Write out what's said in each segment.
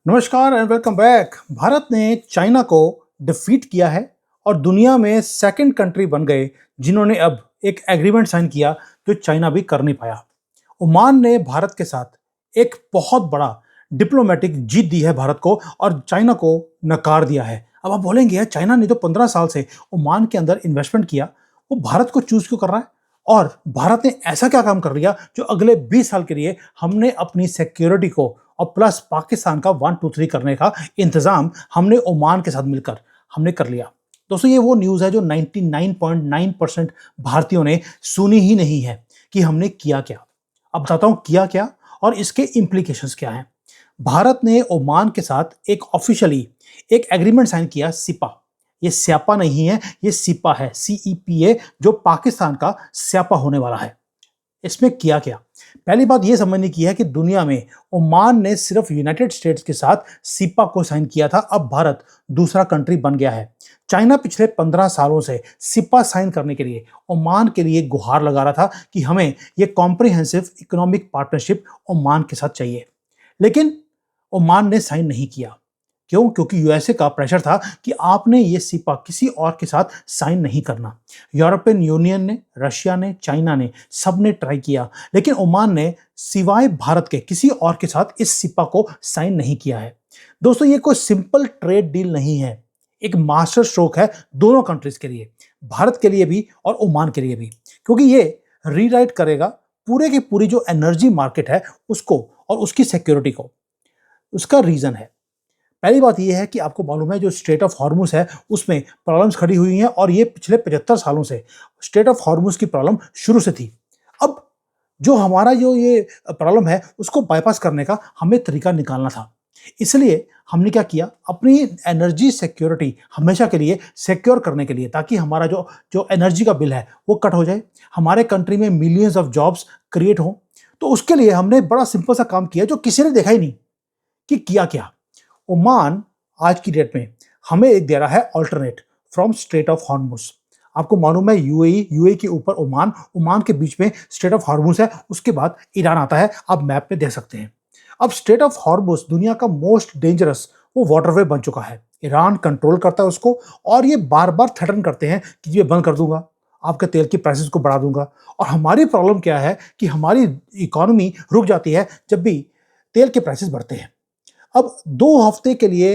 नमस्कार and welcome back. Bharat ने China को डिफीट किया है और दुनिया में सेकंड कंट्री बन गए जिन्होंने अब एक एग्रीमेंट साइन किया जो चाइना भी कर नहीं पाया। ओमान ने भारत के साथ एक बहुत बड़ा डिप्लोमेटिक जीत दी है भारत को और चाइना को नकार दिया है। अब आप बोलेंगे यार चाइना ने तो 15 साल से ओमान के अंदर इन्वेस्टमेंट किया, वो भारत को चूज क्यों कर रहा है? और भारत ने ऐसा क्या काम कर लिया जो अगले 20 साल के लिए हमने अपनी सिक्योरिटी को और प्लस पाकिस्तान का 1 2 3 करने का इंतजाम हमने ओमान के साथ मिलकर हमने कर लिया। दोस्तों ये वो न्यूज़ है जो 99.9% भारतीयों ने सुनी ही नहीं है कि हमने किया क्या। अब बताता हूं किया क्या और इसके इम्प्लीकेशंस क्या हैं। भारत ने ओमान के साथ एक ऑफिशियली एक एग्रीमेंट साइन किया, सिपा। ये स्यापा नहीं है, ये सिपा है, CEPA, जो पाकिस्तान का स्यापा होने वाला है। इसमें किया क्या? पहली बात यह समझने की है कि दुनिया में ओमान ने सिर्फ यूनाइटेड स्टेट्स के साथ सिपा को साइन किया था, अब भारत दूसरा कंट्री बन गया है। चाइना पिछले 15 सालों से सिपा साइन करने के लिए ओमान के लिए गुहार लगा रहा था कि हमें यह कॉम्प्रिहेंसिव इकोनॉमिक पार्टनरशिप ओमान के साथ चाहिए, लेकिन ओमान ने साइन नहीं किया। क्यों? क्योंकि यूएसए का प्रेशर था कि आपने ये सिपा किसी और के साथ साइन नहीं करना। यूरोपियन यूनियन ने, रशिया ने, चाइना ने, सब ने ट्राई किया, लेकिन ओमान ने सिवाय भारत के किसी और के साथ इस सिपा को साइन नहीं किया है। दोस्तों ये कोई सिंपल ट्रेड डील नहीं है, एक मास्टर स्ट्रोक है दोनों कंट्रीज के लिए, भारत के लिए भी और ओमान के लिए भी, क्योंकि ये रीराइट करेगा पूरे की पूरी जो एनर्जी मार्केट है उसको और उसकी सिक्योरिटी को। उसका रीजन है, पहली बात यह है कि आपको मालूम है जो स्ट्रेट ऑफ हॉर्मुज है उसमें प्रॉब्लम्स खड़ी हुई हैं और ये पिछले 75 सालों से स्ट्रेट ऑफ हॉर्मुज की प्रॉब्लम शुरू से थी। अब जो हमारा जो ये प्रॉब्लम है उसको बाईपास करने का हमें तरीका निकालना था, इसलिए हमने क्या किया, अपनी एनर्जी सिक्योरिटी हमेशा के लिए सिक्योर करने के लिए, ताकि हमारा जो जो एनर्जी का बिल है वो कट हो जाए, हमारे कंट्री में मिलियंस ऑफ जॉब्स क्रिएट हो। तो उसके लिए हमने बड़ा सिंपल सा काम किया जो किसी ने देखा ही नहीं कि किया क्या। ओमान आज की डेट में हमें एक दे रहा है alternate from straight of Hormuz. आपको मालूम है यूएई के ऊपर ओमान, ओमान के बीच में स्ट्रेट ऑफ हॉर्मुज है, उसके बाद ईरान आता है, आप मैप में देख सकते हैं। अब स्ट्रेट ऑफ हॉर्मुज दुनिया का मोस्ट डेंजरस वो वाटरवे बन चुका है, ईरान कंट्रोल करता है उसको और ये बार बार थ्रेटन करते हैं कि ये बंद कर दूंगा, आपके तेल की प्राइसेस को बढ़ा दूंगा। और हमारी प्रॉब्लम क्या है कि हमारी इकोनॉमी रुक जाती है जब भी तेल के प्राइसेस बढ़ते हैं। अब 2 हफ्ते के लिए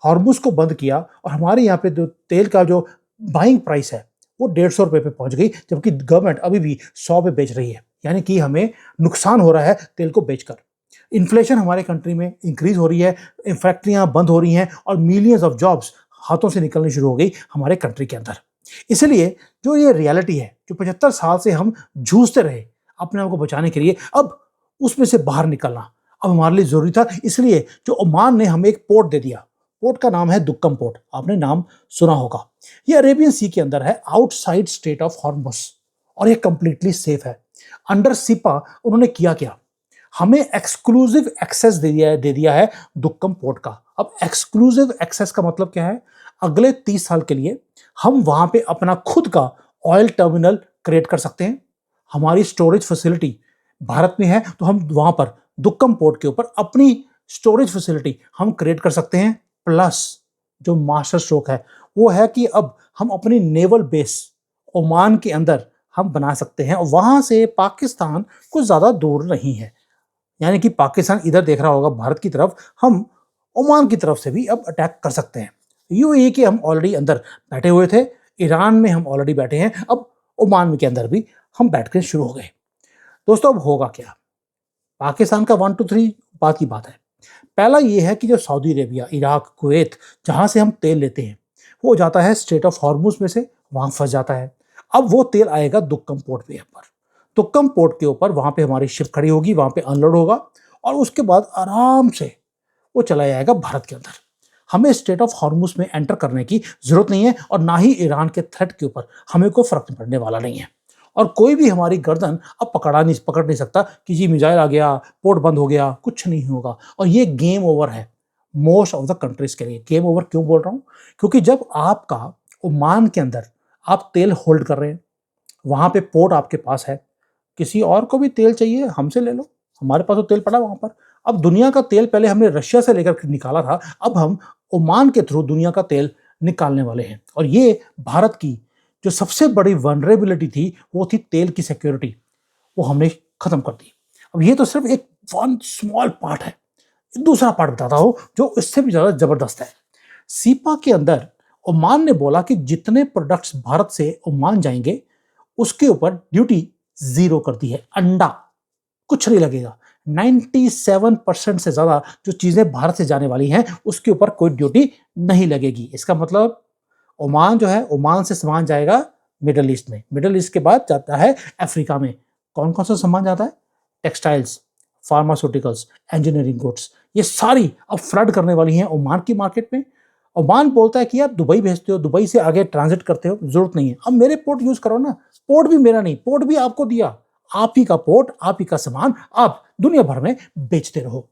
हॉर्मुज को बंद किया और हमारे यहाँ पे जो तेल का जो बाइंग प्राइस है वो 150 रुपये पे पहुंच गई, जबकि गवर्नमेंट अभी भी 100 पे बेच रही है, यानी कि हमें नुकसान हो रहा है तेल को बेचकर। इन्फ्लेशन हमारे कंट्री में इंक्रीज हो रही है, फैक्ट्रियां बंद हो रही हैं और मिलियंस ऑफ जॉब्स हाथों से निकलनी शुरू हो गई हमारे कंट्री के अंदर। इसलिए जो ये रियलिटी है जो 75 साल से हम जूझते रहे अपने आप को बचाने के लिए, अब उसमें से बाहर निकलना अब हमारे लिए जरूरी था। इसलिए जो ओमान ने हमें एक पोर्ट दे दिया, पोर्ट का नाम है दुक्कम पोर्ट, आपने नाम सुना होगा। ये अरेबियन सी के अंदर है, आउटसाइड स्टेट ऑफ हॉर्मुज, और ये कंप्लीटली सेफ है। अंडर सिपा उन्होंने किया क्या, हमें एक्सक्लूसिव एक्सेस दे दिया है दुक्कम पोर्ट का। अब एक्सक्लूसिव एक्सेस का मतलब क्या है, अगले 30 साल के लिए हम वहां पे अपना खुद का ऑयल टर्मिनल क्रिएट कर सकते हैं। हमारी स्टोरेज फैसिलिटी भारत में है तो हम वहां पर दुक्कम पोर्ट के ऊपर अपनी स्टोरेज फैसिलिटी हम क्रिएट कर सकते हैं। प्लस जो मास्टर स्ट्रोक है वो है कि अब हम अपनी नेवल बेस ओमान के अंदर हम बना सकते हैं और वहां से पाकिस्तान कुछ ज्यादा दूर नहीं है, यानी कि पाकिस्तान इधर देख रहा होगा भारत की तरफ, हम ओमान की तरफ से भी अब अटैक कर सकते हैं। यूएई के हम ऑलरेडी अंदर बैठे हुए थे, ईरान में हम ऑलरेडी बैठे हैं, अब ओमान के अंदर भी हम बैठ के शुरू हो गए। दोस्तों अब होगा क्या, पाकिस्तान का 1 2 3 बात की बात है। पहला ये है कि जो सऊदी अरेबिया, इराक, कुवैत जहां से हम तेल लेते हैं वो जाता है स्ट्रेट ऑफ हॉर्मुज में से, वहां फंस जाता है। अब वो तेल आएगा दुक्कम पोर्ट पे पर, दुक्कम पोर्ट के ऊपर वहां पे हमारी शिप खड़ी होगी, वहां पे अनलोड होगा और उसके बाद आराम से वो चला जाएगा भारत के अंदर। हमें स्ट्रेट ऑफ हॉर्मुज में एंटर करने की जरूरत नहीं है और ना ही ईरान के थ्रेट के ऊपर हमें कोई फर्क पड़ने वाला नहीं है। और कोई भी हमारी गर्दन अब पकड़ नहीं सकता कि जी मिसाइल आ गया, पोर्ट बंद हो गया, कुछ नहीं होगा। और ये गेम ओवर है मोस्ट ऑफ द कंट्रीज के लिए। गेम ओवर क्यों बोल रहा हूं, क्योंकि जब आपका ओमान के अंदर आप तेल होल्ड कर रहे हैं, वहां पे पोर्ट आपके पास है, किसी और को भी तेल चाहिए हमसे ले लो, हमारे पास तो तेल पड़ा वहां पर, अब दुनिया का तेल पहले हमने रशिया से लेकर निकाला था, अब हम ओमान के थ्रू दुनिया का तेल निकालने वाले हैं। और ये भारत की जो सबसे बड़ी वनरेबिलिटी थी वो थी तेल की सिक्योरिटी, वो हमने खत्म कर दी। अब ये तो सिर्फ एक वन स्मॉल पार्ट है, दूसरा पार्ट बताता हूं जो इससे भी ज्यादा जबरदस्त है। सीपा के अंदर ओमान ने बोला कि जितने प्रोडक्ट्स भारत से ओमान जाएंगे उसके ऊपर ड्यूटी 0 कर दी है। अंडा कुछ नहीं लगेगा, 97% से ज्यादा जो चीजें भारत से जाने वाली हैं उसके ऊपर कोई ड्यूटी नहीं लगेगी। इसका मतलब ओमान जो है, ओमान से सामान जाएगा मिडल ईस्ट में, मिडल ईस्ट के बाद जाता है अफ्रीका में। कौन कौन सा सामान जाता है? टेक्सटाइल्स, फार्मास्यूटिकल्स, इंजीनियरिंग गुड्स, ये सारी अब फ्लड करने वाली हैं ओमान की मार्केट में। ओमान बोलता है कि यार दुबई भेजते हो, दुबई से आगे ट्रांजिट करते हो, जरूरत नहीं है, अब मेरे पोर्ट यूज करो ना। पोर्ट भी मेरा नहीं, पोर्ट भी आपको दिया, आप ही का पोर्ट, आप ही का सामान, आप दुनिया भर में बेचते रहो।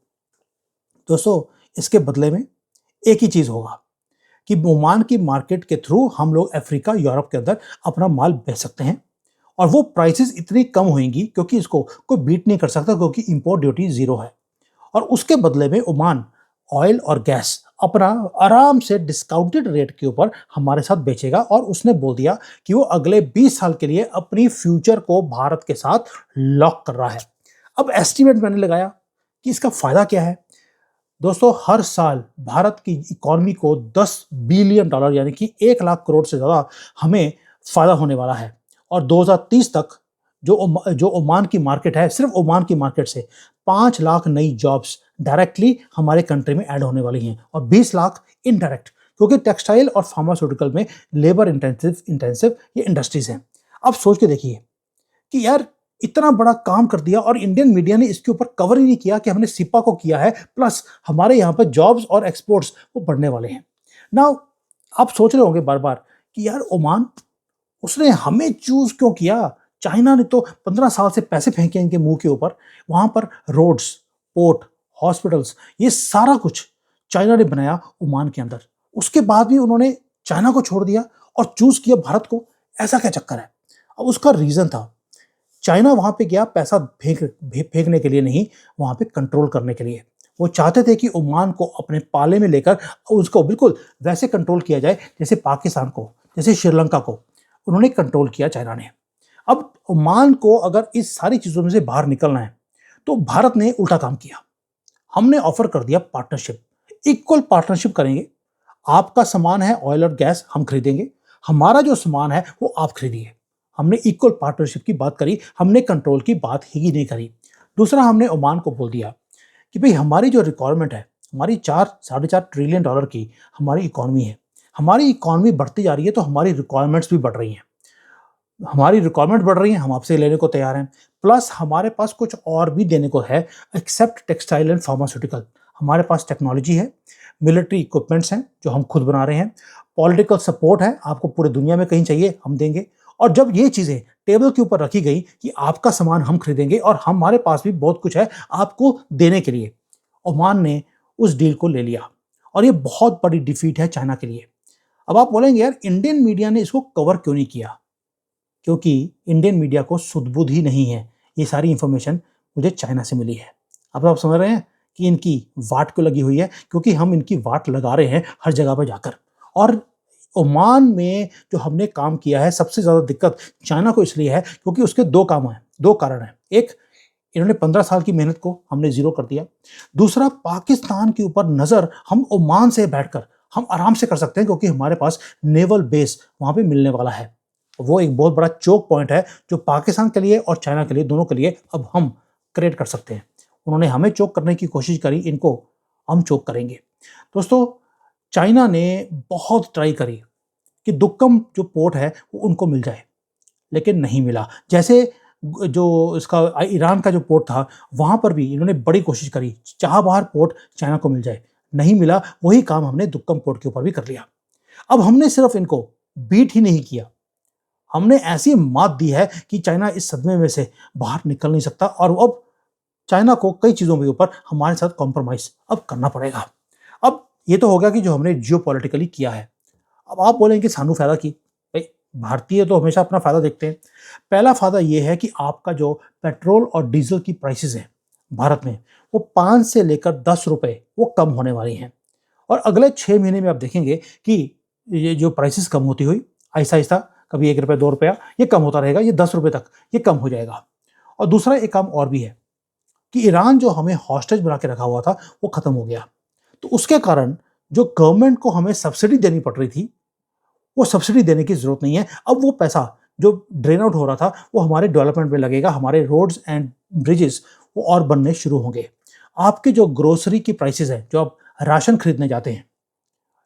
दोस्तों, इसके बदले में एक ही चीज होगा कि ओमान की मार्केट के थ्रू हम लोग अफ्रीका, यूरोप के अंदर अपना माल बेच सकते हैं और वो प्राइसेस इतनी कम होंगी क्योंकि इसको कोई बीट नहीं कर सकता, क्योंकि इंपोर्ट ड्यूटी 0 है। और उसके बदले में ओमान ऑयल और गैस अपना आराम से डिस्काउंटेड रेट के ऊपर हमारे साथ बेचेगा। और उसने बोल दिया कि वो अगले 20 साल के लिए अपनी फ्यूचर को भारत के साथ लॉक कर रहा है। अब एस्टिमेट मैंने लगाया कि इसका फायदा क्या है। दोस्तों, हर साल भारत की इकॉनमी को $10 बिलियन यानी कि 1 लाख करोड़ से ज्यादा हमें फायदा होने वाला है। और 2030 तक जो ओमान की मार्केट है, सिर्फ ओमान की मार्केट से 5 लाख नई जॉब्स डायरेक्टली हमारे कंट्री में ऐड होने वाली हैं और 20 लाख इनडायरेक्ट, क्योंकि टेक्सटाइल और फार्मास्यूटिकल में लेबर इंटेंसिव ये इंडस्ट्रीज हैं। अब सोच के देखिए कि यार इतना बड़ा काम कर दिया और इंडियन मीडिया ने इसके ऊपर कवर ही नहीं किया कि हमने सिपा को किया है, प्लस हमारे यहाँ पर जॉब्स और एक्सपोर्ट्स वो बढ़ने वाले हैं। नाउ आप सोच रहे होंगे बार बार कि यार ओमान, उसने हमें चूज क्यों किया? चाइना ने तो 15 साल से पैसे फेंके इनके मुंह के ऊपर, वहां पर रोड्स, पोर्ट, हॉस्पिटल्स, ये सारा कुछ चाइना ने बनाया ओमान के अंदर। उसके बाद भी उन्होंने चाइना को छोड़ दिया और चूज किया भारत को। ऐसा क्या चक्कर है? अब उसका रीजन था, चाइना वहां पे गया पैसा फेंकने के लिए नहीं, वहां पे कंट्रोल करने के लिए। वो चाहते थे कि ओमान को अपने पाले में लेकर उसको बिल्कुल वैसे कंट्रोल किया जाए जैसे पाकिस्तान को, जैसे श्रीलंका को उन्होंने कंट्रोल किया चाइना ने। अब ओमान को अगर इस सारी चीजों में से बाहर निकलना है तो भारत ने उल्टा काम किया। हमने ऑफर कर दिया पार्टनरशिप, इक्वल पार्टनरशिप करेंगे। आपका सामान है ऑयल और गैस, हम खरीदेंगे, हमारा जो सामान है वो आप खरीदिए। हमने इक्वल पार्टनरशिप की बात करी, हमने कंट्रोल की बात ही नहीं करी। दूसरा, हमने ओमान को बोल दिया कि भाई हमारी जो रिक्वायरमेंट है, हमारी 4-4.5 ट्रिलियन डॉलर की हमारी इकॉनमी है, हमारी इकॉनमी बढ़ती जा रही है तो हमारी रिक्वायरमेंट्स भी बढ़ रही हैं। हमारी रिक्वायरमेंट बढ़ रही है, हम आपसे लेने को तैयार हैं, प्लस हमारे पास कुछ और भी देने को है एक्सेप्ट टेक्सटाइल एंड फार्मास्यूटिकल। हमारे पास टेक्नोलॉजी है, मिलिट्री इक्विपमेंट्स हैं जो हम खुद बना रहे हैं, पॉलिटिकल सपोर्ट है, आपको पूरे दुनिया में कहीं चाहिए हम देंगे। और जब ये चीजें टेबल के ऊपर रखी गई कि आपका सामान हम खरीदेंगे और हमारे पास भी बहुत कुछ है आपको देने के लिए, ओमान ने उस डील को ले लिया। और ये बहुत बड़ी डिफीट है चाइना के लिए। अब आप बोलेंगे यार इंडियन मीडिया ने इसको कवर क्यों नहीं किया? क्योंकि इंडियन मीडिया को सुध-बुध ही नहीं है। ये सारी इंफॉर्मेशन मुझे चाइना से मिली है। अब आप समझ रहे हैं कि इनकी वाट क्यों लगी हुई है? क्योंकि हम इनकी वाट लगा रहे हैं हर जगह पर जाकर। और ओमान में जो हमने काम किया है, सबसे ज्यादा दिक्कत चाइना को इसलिए है क्योंकि उसके 2 काम हैं, 2 कारण हैं। एक, इन्होंने 15 साल की मेहनत को हमने 0 कर दिया। दूसरा, पाकिस्तान के ऊपर नजर हम ओमान से बैठकर हम आराम से कर सकते हैं क्योंकि हमारे पास नेवल बेस वहां पे मिलने वाला है। वो एक बहुत बड़ा चोक पॉइंट है जो पाकिस्तान के लिए और चाइना के लिए, दोनों के लिए अब हम क्रिएट कर सकते हैं। उन्होंने हमें चोक करने की कोशिश करी, इनको हम चोक करेंगे। दोस्तों, चाइना ने बहुत ट्राई करी कि दुक्कम जो पोर्ट है वो उनको मिल जाए, लेकिन नहीं मिला। जैसे जो इसका ईरान का जो पोर्ट था, वहां पर भी इन्होंने बड़ी कोशिश करी, चाबहार पोर्ट चाइना को मिल जाए, नहीं मिला। वही काम हमने दुक्कम पोर्ट के ऊपर भी कर लिया। अब हमने सिर्फ इनको बीट ही नहीं किया, हमने ऐसी मात दी है कि चाइना इस सदमे में से बाहर निकल नहीं सकता। और अब चाइना को कई चीजों के ऊपर हमारे साथ कॉम्प्रोमाइज अब करना पड़ेगा। अब ये तो हो गया कि जो हमने जियोपॉलिटिकली किया है। अब आप बोलेंगे कि सानू फायदा की, भाई भारतीय तो हमेशा अपना फायदा देखते हैं। पहला फायदा ये है कि आपका जो पेट्रोल और डीजल की प्राइसेस हैं भारत में, वो 5 से लेकर 10 रुपए वो कम होने वाली हैं। और अगले 6 महीने में आप देखेंगे कि ये जो प्राइसेस कम होती हुई आहिस्ता-आहिस्ता, कभी 1 रुपया 2 रुपया ये कम होता रहेगा, ये 10 रुपए तक ये कम हो जाएगा। और दूसरा एक काम और भी है कि ईरान जो हमें हॉस्टेज बना के रखा हुआ था, वो खत्म हो गया। तो उसके कारण जो गवर्नमेंट को हमें सब्सिडी देनी पड़ रही थी, वो सब्सिडी देने की ज़रूरत नहीं है। अब वो पैसा जो ड्रेन आउट हो रहा था, वो हमारे डेवलपमेंट में लगेगा, हमारे रोड्स एंड ब्रिजेस वो और बनने शुरू होंगे। आपके जो ग्रोसरी की प्राइसेज़ हैं, जो आप राशन खरीदने जाते हैं,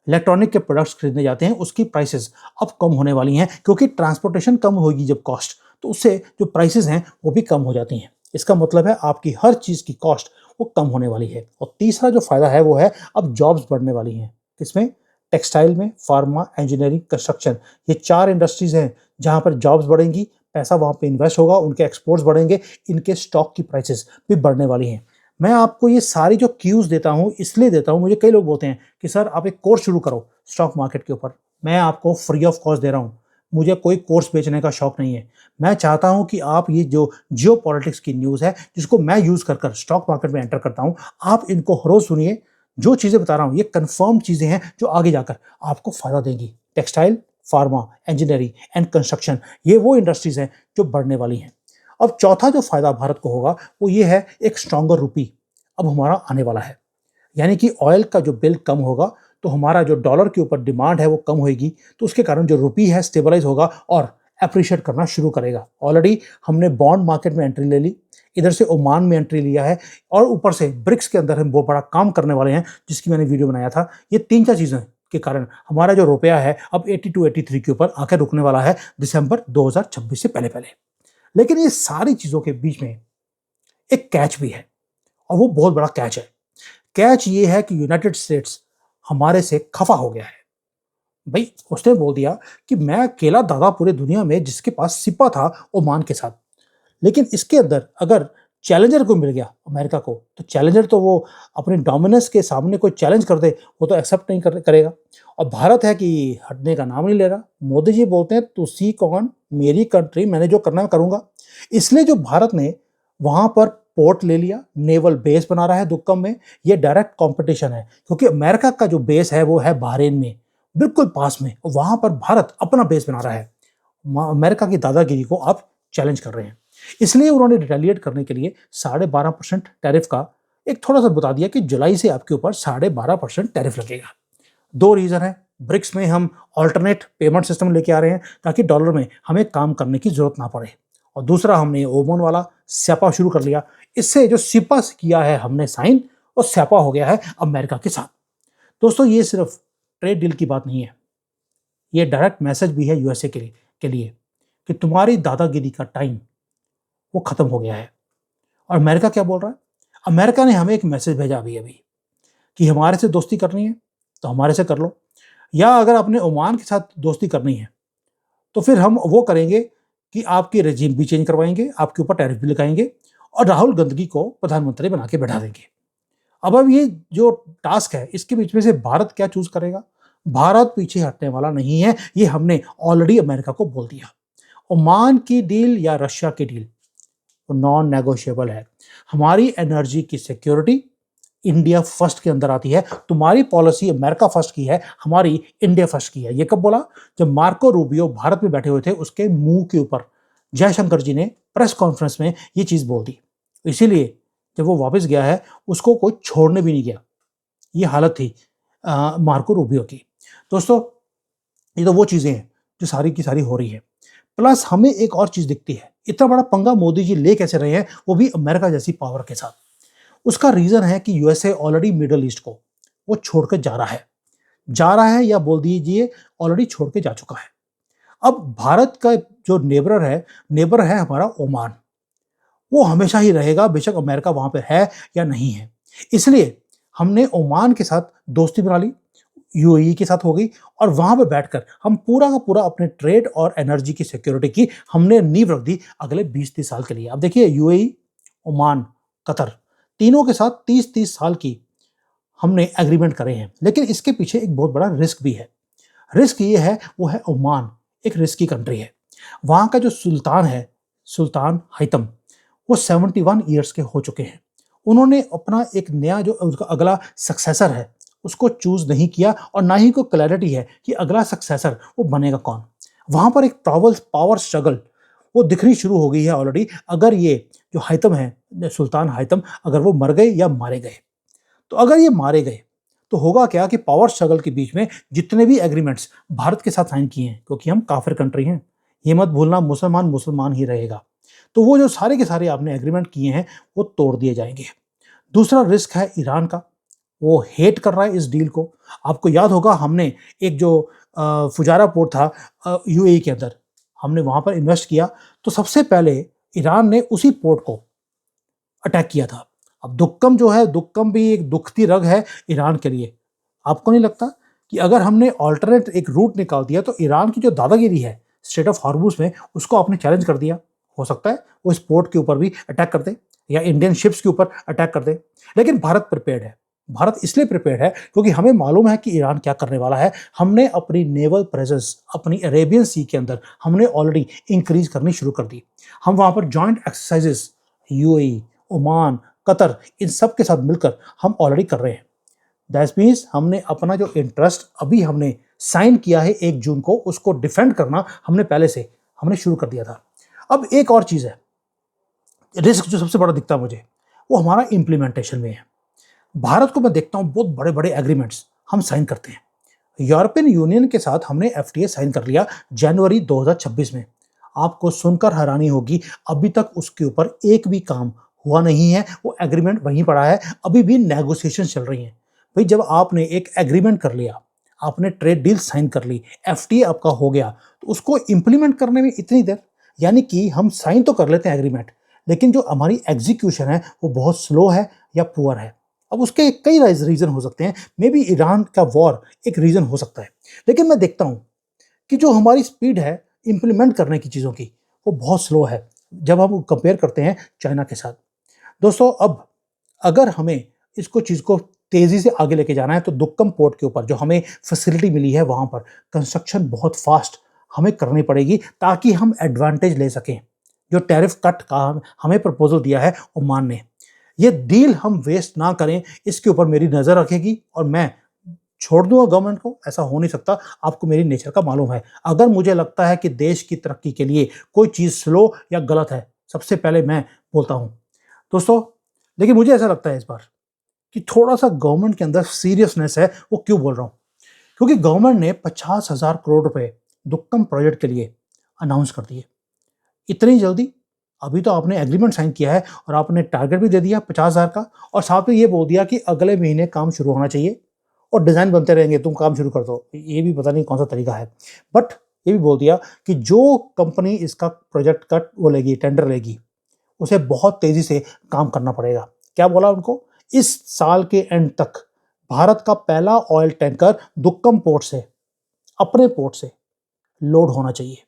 इलेक्ट्रॉनिक के प्रोडक्ट्स खरीदने जाते हैं, उसकी प्राइसेज़ अब कम होने वाली हैं, क्योंकि ट्रांसपोर्टेशन कम होगी जब कॉस्ट, तो उससे जो प्राइसेज़ हैं, वो भी कम हो जाती हैं। इसका मतलब है आपकी हर चीज़ की कॉस्ट वो कम होने वाली है। और तीसरा जो फ़ायदा है वो है अब जॉब्स बढ़ने वाली हैं। किसमें? टेक्सटाइल में, फार्मा, इंजीनियरिंग, कंस्ट्रक्शन, ये 4 इंडस्ट्रीज़ हैं जहाँ पर जॉब्स बढ़ेंगी, पैसा वहाँ पे इन्वेस्ट होगा, उनके एक्सपोर्ट्स बढ़ेंगे, इनके स्टॉक की प्राइसेज़ भी बढ़ने वाली हैं। मैं आपको ये सारी जो क्यूज़ देता हूँ, इसलिए देता हूँ, मुझे कई लोग बोलते हैं कि सर आप एक कोर्स शुरू करो स्टॉक मार्केट के ऊपर। मैं आपको फ्री ऑफ कॉस्ट दे रहा हूँ। मुझे कोई कोर्स बेचने का शौक नहीं है। मैं चाहता हूँ कि आप ये जो जियोपॉलिटिक्स की न्यूज़ है, जिसको मैं यूज़ कर स्टॉक मार्केट में एंटर करता हूँ, आप इनको हर रोज़ सुनिए। जो चीज़ें बता रहा हूँ, ये कन्फर्म चीज़ें हैं जो आगे जाकर आपको फ़ायदा देंगी। Textile, pharma, engineering and construction, ये वो इंडस्ट्रीज़ हैं जो बढ़ने वाली हैं। अब चौथा जो फ़ायदा भारत को होगा, वो ये है एक स्ट्रॉन्गर रूपी अब हमारा आने वाला है। यानी कि ऑयल का जो बिल कम होगा, तो हमारा जो डॉलर के ऊपर डिमांड है वो कम होएगी, तो उसके कारण जो रुपी है स्टेबलाइज़ होगा और एप्रिशिएट करना शुरू करेगा। ऑलरेडी हमने बॉन्ड मार्केट में एंट्री ले ली, इधर से ओमान में एंट्री लिया है, और ऊपर से ब्रिक्स के अंदर हम बहुत बड़ा काम करने वाले हैं, जिसकी मैंने वीडियो बनाया था। ये 3-4 चीज़ें के कारण हमारा जो रुपया है अब 82-83 के ऊपर आकर रुकने वाला है दिसंबर 2026 से पहले-पहले। लेकिन ये सारी चीज़ों के बीच में एक कैच भी है, और वो बहुत बड़ा कैच है। कैच ये है कि यूनाइटेड स्टेट्स हमारे से खफा हो गया है। भई उसने बोल दिया कि मैं अकेला दादा पूरे दुनिया में जिसके पास सिपा था ओमान के साथ। लेकिन इसके अंदर अगर चैलेंजर को मिल गया अमेरिका को, तो चैलेंजर तो वो अपने डोमिनेंस के सामने कोई चैलेंज कर दे, वो तो एक्सेप्ट नहीं करेगा। और भारत है कि हटने का नाम नहीं ले रहा। मोदी जी बोलते हैं तुसी कौन, मेरी कंट्री, मैंने जो करना है करूँगा। इसलिए जो भारत ने वहाँ पर पोर्ट ले लिया, नेवल बेस बना रहा है दुक्कम में, ये डायरेक्ट कॉम्पिटिशन है, क्योंकि अमेरिका का जो बेस है वो है बहरीन में, बिल्कुल पास में, और वहाँ पर भारत अपना बेस बना रहा है। अमेरिका की दादागिरी को आप चैलेंज कर रहे हैं। इसलिए उन्होंने रिटेलिएट करने के लिए 12.5% टैरिफ का एक थोड़ा-सा बता दिया कि जुलाई से आपके ऊपर 12.5% टैरिफ लगेगा। 2 रीज़न है, ब्रिक्स में हम अल्टरनेट पेमेंट सिस्टम लेके आ रहे हैं ताकि डॉलर में हमें काम करने की ज़रूरत ना पड़े। और दूसरा, हमने ओमन वाला स्यापा शुरू कर लिया। इससे जो सिपा किया है हमने साइन, और स्यापा हो गया है अमेरिका के साथ। दोस्तों, ये सिर्फ ट्रेड डील की बात नहीं है, ये डायरेक्ट मैसेज भी है यूएसए के लिए कि तुम्हारी दादागिरी का टाइम वो खत्म हो गया है। और अमेरिका क्या बोल रहा है? अमेरिका ने हमें एक मैसेज भेजा अभी-अभी कि हमारे से दोस्ती करनी है, तो हमारे से कर लो, या अगर आपने ओमान के साथ दोस्ती करनी है, तो फिर हम वो करेंगे कि आपकी रेजिम भी चेंज करवाएँगे, आपके ऊपर टैरिफ भी लगाएँगे, और राहुल गांधी को प्रधानमंत्री बना के बैठा देंगे। अब ये जो टास्क है, इसके बीच में से भारत क्या चूज़ करेगा? भारत पीछे हटने वाला नहीं है, ये हमने ऑलरेडी अमेरिका को बोल दिया। ओमान की डील या रशिया की डील, वो नॉन नेगोशिएबल है। हमारी एनर्जी की सिक्योरिटी इंडिया फर्स्ट के अंदर आती है। तुम्हारी पॉलिसी अमेरिका फर्स्ट की है, हमारी इंडिया फर्स्ट की है। ये कब बोला? जब मार्को रूबियो भारत में बैठे हुए थे, उसके मुंह के ऊपर जयशंकर जी ने प्रेस कॉन्फ्रेंस में ये चीज़ बोल दी। इसीलिए जब वो वापस गया है, उसको कोई छोड़ने भी नहीं गया। ये हालत थी मार्को रूबियो की। दोस्तों, ये तो वो चीज़ें हैं जो सारी की सारी हो रही है। प्लस हमें एक और चीज़ दिखती है, इतना बड़ा पंगा मोदी जी ले कैसे रहे हैं, वो भी अमेरिका जैसी पावर के साथ। उसका रीज़न है कि यूएसए ऑलरेडी मिडल ईस्ट को वो छोड़ के जा रहा है, या बोल दीजिए ऑलरेडी छोड़ के जा चुका है। अब भारत का जो नेबर है हमारा ओमान, वो हमेशा ही रहेगा, बेशक अमेरिका वहाँ पे है या नहीं है। इसलिए हमने ओमान के साथ दोस्ती बना ली, यूएई के साथ हो गई, और वहाँ पे बैठकर हम पूरा का पूरा अपने ट्रेड और एनर्जी की सिक्योरिटी की हमने नींव रख दी अगले 20-30 साल के लिए। अब देखिए, यूएई, ओमान, कतर, तीनों के साथ 30-30 साल की हमने एग्रीमेंट करे हैं। लेकिन इसके पीछे एक बहुत बड़ा रिस्क भी है। रिस्क ये है, वो है ओमान एक रिस्की कंट्री है। वहाँ का जो सुल्तान है, सुल्तान हैतम, वो 71 ईयर्स के हो चुके हैं। उन्होंने अपना एक नया जो उसका अगला सक्सेसर है उसको चूज नहीं किया और ना ही कोई क्लैरिटी है कि अगला सक्सेसर वो बनेगा कौन। वहां पर एक पावर स्ट्रगल वो दिखनी शुरू हो गई है ऑलरेडी। अगर ये जो हैतम है सुल्तान हैतम अगर वो मर गए या मारे गए, तो अगर ये मारे गए तो होगा क्या कि पावर स्ट्रगल के बीच में जितने भी एग्रीमेंट्स भारत के साथ साइन किए हैं, क्योंकि हम काफिर कंट्री हैं, ये मत भूलना मुसलमान मुसलमान ही रहेगा, तो वो जो सारे के सारे आपने एग्रीमेंट किए हैं वो तोड़ दिए जाएंगे। दूसरा रिस्क है ईरान का, वो हेट कर रहा है इस डील को। आपको याद होगा हमने एक जो फुजारा पोर्ट था यूएई के अंदर, हमने वहां पर इन्वेस्ट किया, तो सबसे पहले ईरान ने उसी पोर्ट को अटैक किया था। अब दुक्कम जो है, दुक्कम भी एक दुखती रग है ईरान के लिए। आपको नहीं लगता कि अगर हमने ऑल्टरनेट एक रूट निकाल दिया तो ईरान की जो दादागिरी है स्ट्रेट ऑफ हॉर्मुज में, उसको आपने चैलेंज कर दिया, हो सकता है वो इस पोर्ट के ऊपर भी अटैक कर दे या इंडियन शिप्स के ऊपर अटैक कर दे। लेकिन भारत प्रिपेयर्ड है। भारत इसलिए प्रिपेयर्ड है क्योंकि हमें मालूम है कि ईरान क्या करने वाला है। हमने अपनी नेवल प्रेजेंस अपनी अरेबियन सी के अंदर हमने ऑलरेडी इंक्रीज करनी शुरू कर दी। हम वहां पर joint exercises UAE, Oman, Qatar, इन सब के साथ मिलकर हम ऑलरेडी कर रहे हैं। दैट मीन्स हमने अपना जो इंटरेस्ट अभी हमने साइन किया है 1 जून को, उसको डिफेंड करना हमने पहले से हमने शुरू कर दिया था। अब एक और चीज है, रिस्क जो सबसे बड़ा दिखता है मुझे वो हमारा इंप्लीमेंटेशन में है। भारत को मैं देखता हूं बहुत बड़े बड़े एग्रीमेंट्स हम साइन करते हैं। यूरोपियन यूनियन के साथ हमने एफटीए साइन कर लिया जनवरी 2026 में। आपको सुनकर हैरानी होगी, अभी तक उसके ऊपर एक भी काम हुआ नहीं है, वो एग्रीमेंट वहीं पड़ा है, अभी भी नेगोशिएशन चल रही हैं। भाई जब आपने एक एग्रीमेंट कर लिया, आपने ट्रेड डील साइन कर ली, एफटीए आपका हो गया, तो उसको इंप्लीमेंट करने में इतनी देर, यानी कि हम साइन तो कर लेते हैं एग्रीमेंट, लेकिन जो हमारी एग्जीक्यूशन है वो बहुत स्लो है या पुअर है। अब उसके कई रीजन हो सकते हैं, मे बी ईरान का वॉर एक रीजन हो सकता है, लेकिन मैं देखता हूं कि जो हमारी स्पीड है इंप्लीमेंट करने की चीजों की वो बहुत स्लो है जब हम कंपेयर करते हैं चाइना के साथ। दोस्तों अब अगर हमें इसको चीज को तेजी से आगे लेके जाना है तो दुक्कम पोर्ट के ऊपर जो हमें फैसिलिटी मिली है वहां पर कंस्ट्रक्शन बहुत फास्ट हमें करनी पड़ेगी ताकि हम एडवांटेज ले सकें। जो टैरिफ कट का हमें प्रपोजल दिया है ओमान ने, ये डील हम वेस्ट ना करें, इसके ऊपर मेरी नजर रखेगी और मैं छोड़ दूंगा गवर्नमेंट को, ऐसा हो नहीं सकता। आपको मेरी नेचर का मालूम है। अगर मुझे लगता है कि देश की तरक्की के लिए कोई चीज स्लो या गलत है, सबसे पहले मैं बोलता हूं दोस्तों। लेकिन मुझे ऐसा लगता है इस बार कि थोड़ा सा गवर्नमेंट के अंदर सीरियसनेस है। वो क्यों बोल रहा हूं? क्योंकि गवर्नमेंट ने 50,000 करोड़ रुपए दुक्कम प्रोजेक्ट के लिए अनाउंस कर दिए। इतनी जल्दी? अभी तो आपने एग्रीमेंट साइन किया है और आपने टारगेट भी दे दिया 50,000 का, और साथ में ये बोल दिया कि अगले महीने काम शुरू होना चाहिए और डिजाइन बनते रहेंगे, तुम काम शुरू कर दो। ये भी पता नहीं कौन सा तरीका है। बट ये भी बोल दिया कि जो कंपनी इसका प्रोजेक्ट का वो लेगी, टेंडर लेगी, उसे बहुत तेजी से काम करना पड़ेगा। क्या बोला उनको? इस साल के एंड तक भारत का पहला ऑयल टैंकर दुक्कम पोर्ट से, अपने पोर्ट से लोड होना चाहिए।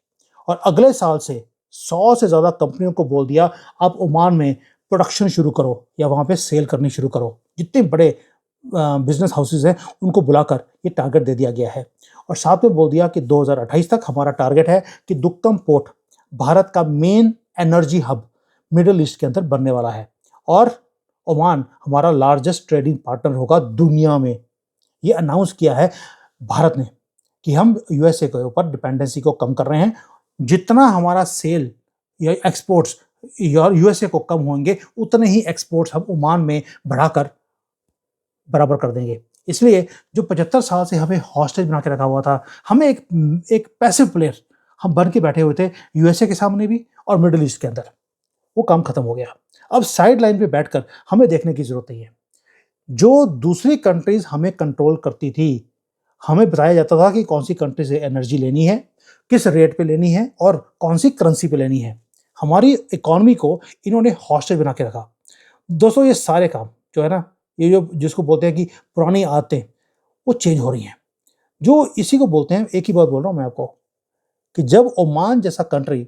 और अगले साल से 100 से ज्यादा कंपनियों को बोल दिया आप ओमान में प्रोडक्शन शुरू करो या वहां पे सेल करनी शुरू करो। जितने बड़े बिजनेस हाउसेज हैं उनको बुलाकर ये टारगेट दे दिया गया है। और साथ में बोल दिया कि 2028 तक हमारा टारगेट है कि दुक्कम पोर्ट भारत का main energy hub middle east के अंदर बनने वाला है और ओमान हमारा लार्जेस्ट ट्रेडिंग पार्टनर होगा दुनिया में। ये अनाउंस किया है भारत ने कि हम यूएसए के ऊपर डिपेंडेंसी को कम कर रहे हैं। जितना हमारा सेल या एक्सपोर्ट्स यूएसए को कम होंगे, उतने ही एक्सपोर्ट्स हम ओमान में बढ़ाकर बराबर कर देंगे। इसलिए जो 75 साल से हमें हॉस्टेज बना के रखा हुआ था, हमें एक पैसिव प्लेयर हम बन के बैठे हुए थे यूएसए के सामने भी और मिडिल ईस्ट के अंदर, वो काम खत्म हो गया। अब साइड लाइन पे बैठकर हमें देखने की जरूरत नहीं है। जो दूसरी कंट्रीज हमें कंट्रोल करती थी, हमें बताया जाता था कि कौन सी कंट्री से एनर्जी लेनी है, किस रेट पे लेनी है और कौन सी करेंसी पे लेनी है। हमारी इकोनॉमी को इन्होंने हॉस्टेज बना के रखा। दोस्तों ये सारे काम जो है ना, ये जो जिसको बोलते हैं कि पुरानी आदतें, वो चेंज हो रही हैं। जो इसी को बोलते हैं, एक ही बात बोल रहा हूं मैं आपको, कि जब ओमान जैसा कंट्री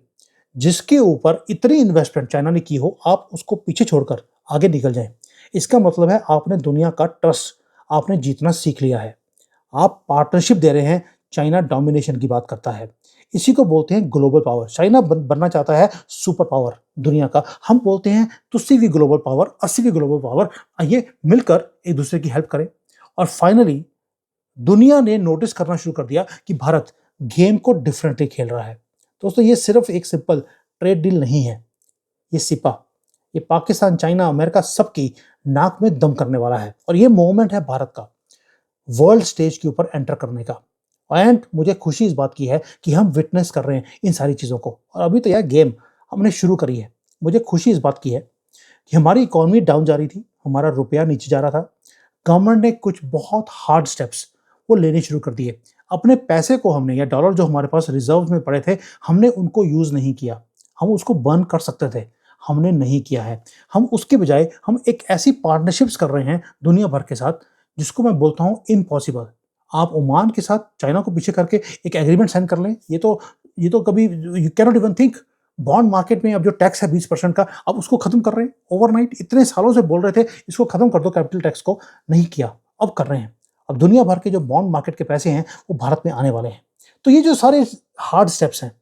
जिसके ऊपर इतनी इन्वेस्टमेंट चाइना ने की हो, आप उसको पीछे छोड़कर आगे निकल जाएं, इसका मतलब है आपने दुनिया का ट्रस्ट आपने जीतना सीख लिया है। आप पार्टनरशिप दे रहे हैं, चाइना डोमिनेशन की बात करता है। इसी को बोलते हैं ग्लोबल पावर। चाइना बनना चाहता है सुपर पावर दुनिया का। हम बोलते हैं तुसी भी ग्लोबल पावर, अस्सी भी ग्लोबल पावर, आइए मिलकर एक दूसरे की हेल्प करें। और फाइनली दुनिया ने नोटिस करना शुरू कर दिया कि भारत गेम को डिफरेंटली खेल रहा है। दोस्तों, ये सिर्फ एक सिंपल ट्रेड डील नहीं है, ये सिपा, ये पाकिस्तान, चाइना, अमेरिका सबकी नाक में दम करने वाला है। और ये मोमेंट है भारत का वर्ल्ड स्टेज के ऊपर एंटर करने का। एंड मुझे खुशी इस बात की है कि हम विटनेस कर रहे हैं इन सारी चीज़ों को। और अभी तो यह गेम हमने शुरू करी है। मुझे खुशी इस बात की है कि हमारी इकोनॉमी डाउन जा रही थी, हमारा रुपया नीचे जा रहा था। गवर्नमेंट ने कुछ बहुत हार्ड स्टेप्स वो लेने शुरू कर दिए। अपने पैसे को हमने, या डॉलर जो हमारे पास रिजर्व में पड़े थे, हमने उनको यूज नहीं किया। हम उसको बर्न कर सकते थे, हमने नहीं किया है। हम उसके बजाय हम एक ऐसी पार्टनरशिप्स कर रहे हैं दुनिया भर के साथ जिसको मैं बोलता हूँ इम्पॉसिबल। आप ओमान के साथ चाइना को पीछे करके एक एग्रीमेंट साइन कर लें, ये तो कभी you cannot even think. Bond market में अब जो टैक्स है 20% का, अब उसको खत्म कर रहे हैं ओवरनाइट। इतने सालों से बोल रहे थे इसको खत्म कर दो, कैपिटल टैक्स को, नहीं किया, अब कर रहे हैं। अब दुनिया भर के जो बॉन्ड मार्केट के पैसे हैं वो भारत में आने वाले हैं। तो ये जो सारे हार्ड स्टेप्स हैं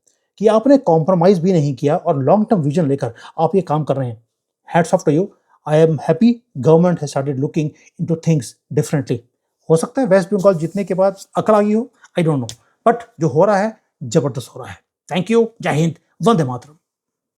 कि आपने कॉम्प्रोमाइज भी नहीं किया और लॉन्ग टर्म विजन लेकर आप ये काम कर रहे हैं, hats off to you. I am happy government has started looking into things differently. हो सकता है वेस्ट बंगाल जीतने के बाद अकल आ गई हो, आई डोंट नो, बट जो हो रहा है जबरदस्त हो रहा है। थैंक यू, जय हिंद, वंदे मातरम।